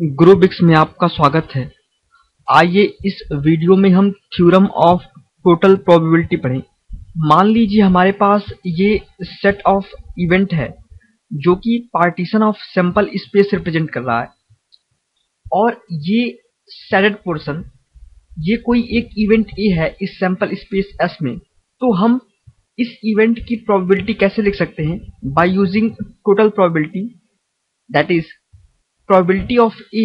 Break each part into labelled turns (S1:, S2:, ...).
S1: ग्रुबिक्स में आपका स्वागत है। आइए इस वीडियो में हम थ्योरम ऑफ टोटल प्रोबेबिलिटी पढ़ें। मान लीजिए हमारे पास ये सेट ऑफ इवेंट है जो कि partition of sample space represent कर रहा है, और ये शेडेड पोर्शन ये कोई एक इवेंट ए है इस सैंपल स्पेस एस में। तो हम इस इवेंट की प्रोबेबिलिटी कैसे लिख सकते हैं? By using total probability, that is probability of A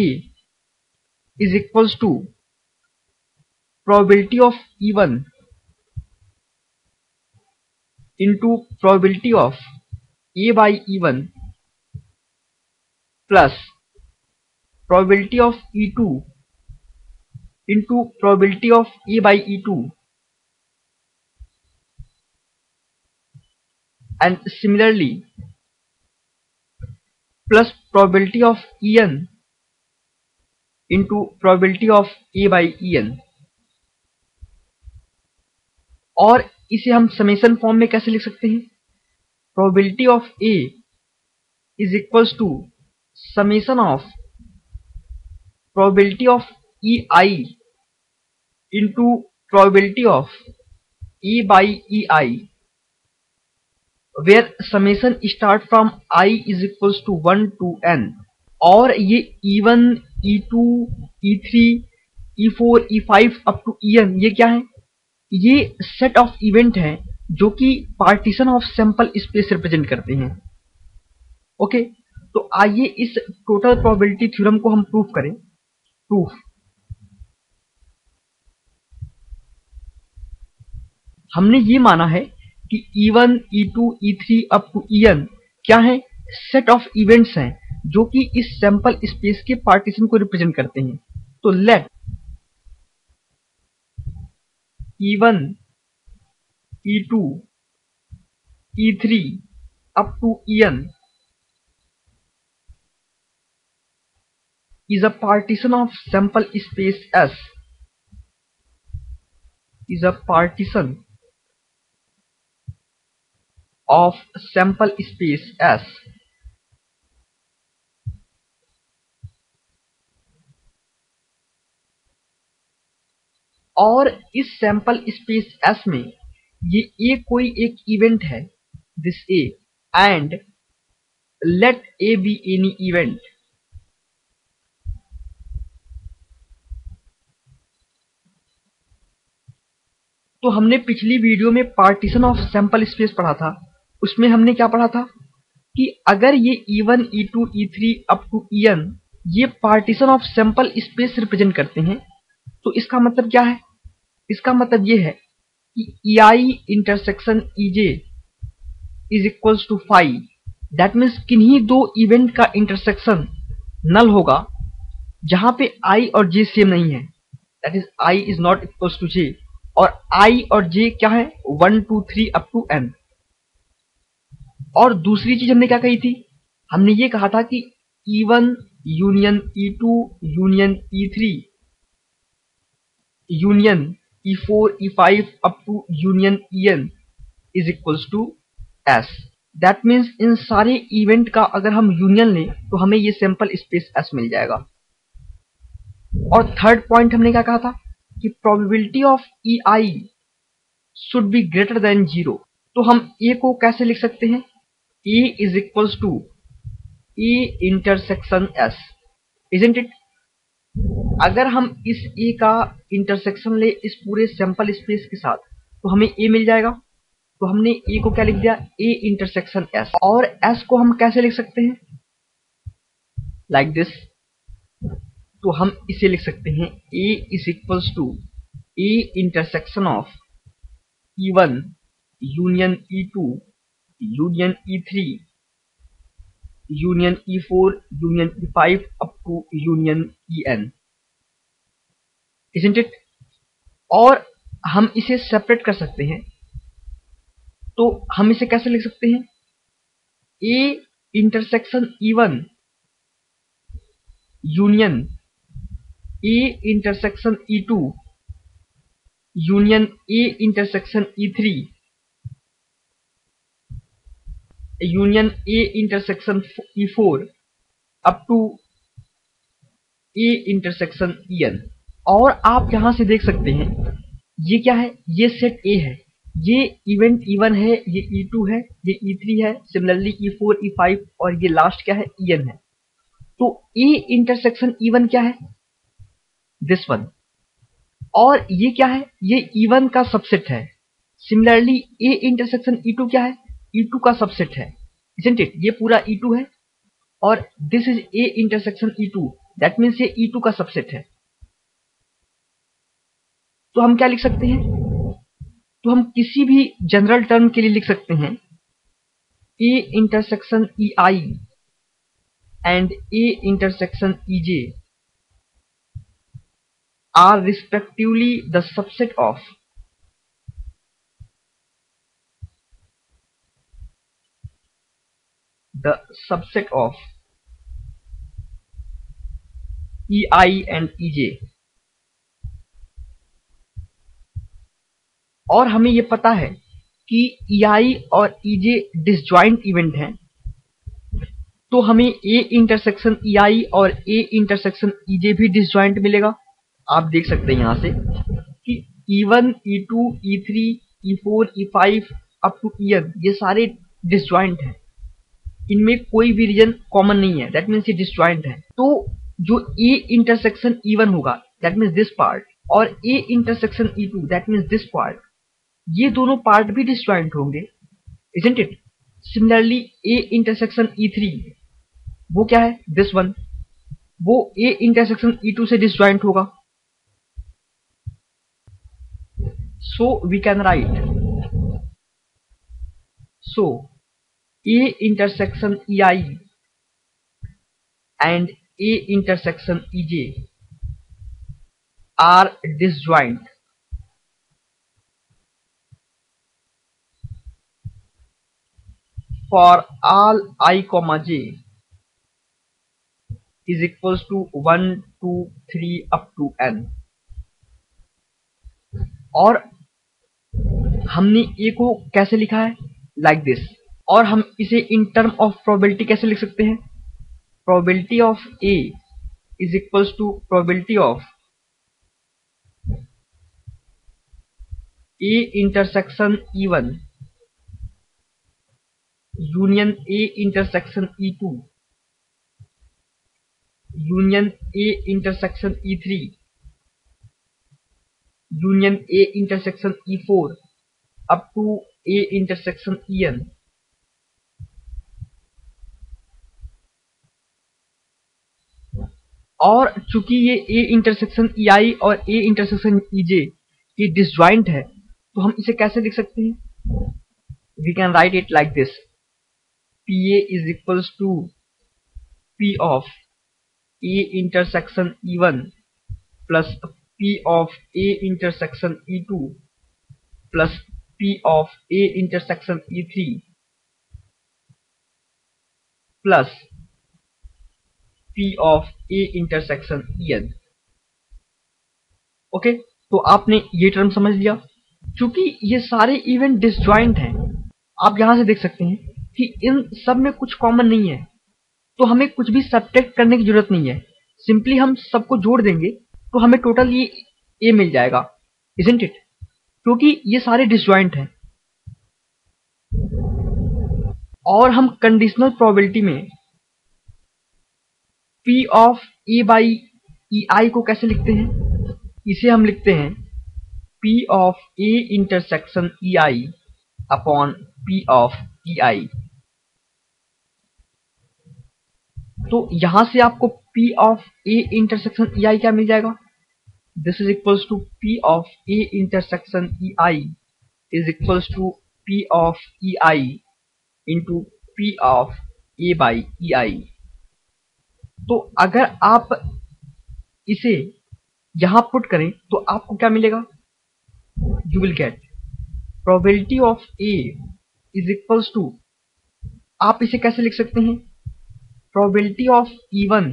S1: is equals to probability of E1 into probability of A by E1 plus probability of E2 into probability of A by E2, and similarly plus probability of En into probability of A by En। और इसे हम summation form में कैसे लिख सकते हैं? probability of A is equals to summation of probability of EI into probability of E by EI, where summation start from I is equals to 1 to n। और ये E1, E2, E3, E4, E5 up to En ये क्या है? ये set of event है जो कि partition of sample space represent करते हैं। ओके, तो आइए इस टोटल प्रोबेबिलिटी थ्योरम को हम प्रूफ करें। प्रूफ, हमने ये माना है कि E1, E2, E3 up to En क्या है? सेट ऑफ इवेंट्स हैं जो कि इस सैंपल स्पेस के पार्टीशन को रिप्रेजेंट करते हैं। तो late E1, E2, E3 up to En is a partition of sample space S, is a partition of sample space S, और इस सैंपल स्पेस S में ये A कोई एक इवेंट है, this A, and let A be any event. तो हमने पिछली वीडियो में पार्टीशन ऑफ सैंपल स्पेस पढ़ा था। उसमें हमने क्या पढ़ा था कि अगर ये E1, E2, E3 up to En ये partition of sample space represent करते हैं, तो इसका मतलब क्या है? इसका मतलब ये है कि EI intersection EJ is equals to phi. That means किन्हीं दो इवेंट का इंटरसेक्शन नल होगा जहां पे I और J सेम नहीं है। That is I is not equals to J, और I और J क्या है? 1, 2, 3 अप टू n। और दूसरी चीज हमने क्या कही थी? हमने ये कहा था कि E1 union E2 union E3 union E4, E5 up to union En is equals to S। That means इन सारे इवेंट का अगर हम यूनियन लें तो हमें ये सैंपल स्पेस S मिल जाएगा। और थर्ड पॉइंट हमने क्या कहा था कि probability of EI should be greater than 0। तो हम A को कैसे लिख सकते हैं? A is equals to A intersection S, isn't it? अगर हम इस A का इंटरसेक्शन ले इस पूरे सैंपल स्पेस के साथ तो हमें A मिल जाएगा। तो हमने A को क्या लिख दिया? A intersection S। और S को हम कैसे लिख सकते हैं? Like this. तो हम इसे लिख सकते हैं A is equals to A intersection of E1 union E2 union E3 union E4 union E5 up to union En, isn't it? और हम इसे सेपरेट कर सकते हैं। तो हम इसे कैसे लिख सकते हैं? A intersection E1 union A intersection E2 union A intersection E3 union A intersection E4 up to A intersection En। और आप यहां से देख सकते हैं ये क्या है, ये सेट ए है, ये इवेंट E1 है, ये E2 है, ये E3 है, सिमिलरली E4 E5 और ये लास्ट क्या है En है। तो ए इंटरसेक्शन E1 क्या है, दिस वन। और ये क्या है, ये E1 का सबसेट है। सिमिलरली ए इंटरसेक्शन E2 क्या है, E2 का सबसेट है, isn't it? ये पूरा E2 है और this is a intersection E2, that means ये E2 का सबसेट है। तो हम क्या लिख सकते हैं, तो हम किसी भी जनरल टर्म के लिए लिख सकते हैं ए intersection EI and A intersection EJ are respectively the subset of EI and EJ। और हमें ये पता है कि EI और EJ डिसजॉइंट इवेंट हैं, तो हमें ए इंटरसेक्शन EI और ए इंटरसेक्शन EJ भी डिसजॉइंट मिलेगा। आप देख सकते हैं यहां से कि E1 E2 E3 E4 E5 up to En ये सारे डिसजॉइंट हैं, इनमें कोई भी रीजन कॉमन नहीं है, दैट मीन्स ये डिसजॉइंट है। तो जो ए इंटरसेक्शन E1 होगा दैट मीन्स दिस पार्ट, और A intersection E2 that means this part, ये दोनों पार्ट भी डिसजॉइंट होंगे, isn't it? Similarly A intersection E3 वो क्या है, दिस वन, वो ए इंटरसेक्शन E2 से डिसजॉइंट होगा। So we can write, so A intersection EI and A intersection EJ are disjoint for all I comma j is equals to 1 2 3 up to n। और हमने ए को कैसे लिखा है, लाइक दिस। और हम इसे इन टर्म ऑफ प्रोबेबिलिटी कैसे लिख सकते हैं, probability of A is equals to probability of A intersection E1 union A intersection E2 union A intersection E3 union A intersection E4 up to A intersection En। और चूंकि ये A intersection EI और A intersection EJ ये disjoint है, तो हम इसे कैसे लिख सकते हैं, we can write it like this, PA is equals to P of A intersection E1 plus P of A intersection E2 plus P of A intersection E3 plus P of A intersection En। Okay, तो आपने ये term समझ लिया। चूंकि ये सारे event disjoint हैं, आप यहां से देख सकते हैं कि इन सब में कुछ कॉमन नहीं है, तो हमें कुछ भी सब्ट्रैक्ट करने की जरूरत नहीं है, सिंपली हम सबको जोड़ देंगे तो हमें टोटल ये ए मिल जाएगा, isn't it? क्योंकि ये सारे डिसजॉइंट हैं। और हम कंडीशनल प्रोबेबिलिटी में P of A by EI को कैसे लिखते हैं, इसे हम लिखते हैं P of A intersection EI upon P of EI। तो यहां से आपको P of A intersection EI क्या मिल जाएगा, this is equals to P of A intersection EI is equals to P of EI into P of A by EI। तो अगर आप इसे यहां पुट करें तो आपको क्या मिलेगा, you will get probability of A is equals to, आप इसे कैसे लिख सकते हैं, probability of E1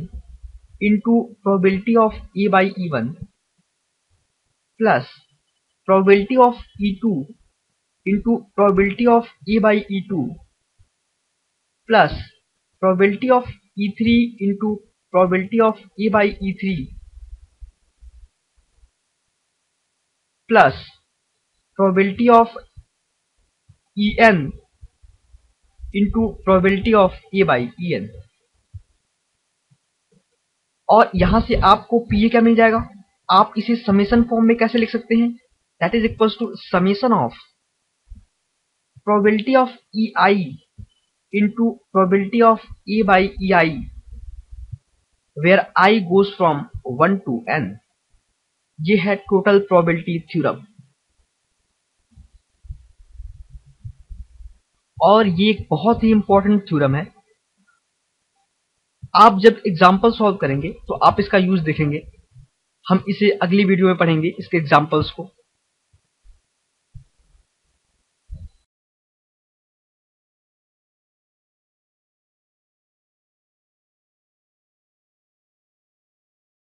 S1: into probability of A by E1 plus probability of E2 into probability of A by E2 plus probability of E3 into probability of A by E3 plus probability of En into probability of A by En। और यहां से आपको पीए क्या मिल जाएगा, आप इसे summation form में कैसे लिख सकते हैं, that is equals to summation of probability of EI into probability of A by EI where I goes from 1 to n। ये है टोटल प्रोबेबिलिटी थ्योरम। और ये एक बहुत ही इंपॉर्टेंट थ्योरम है। आप जब एग्जाम्पल सॉल्व करेंगे तो आप इसका यूज देखेंगे। हम इसे अगली वीडियो में पढ़ेंगे, इसके एग्जाम्पल्स को।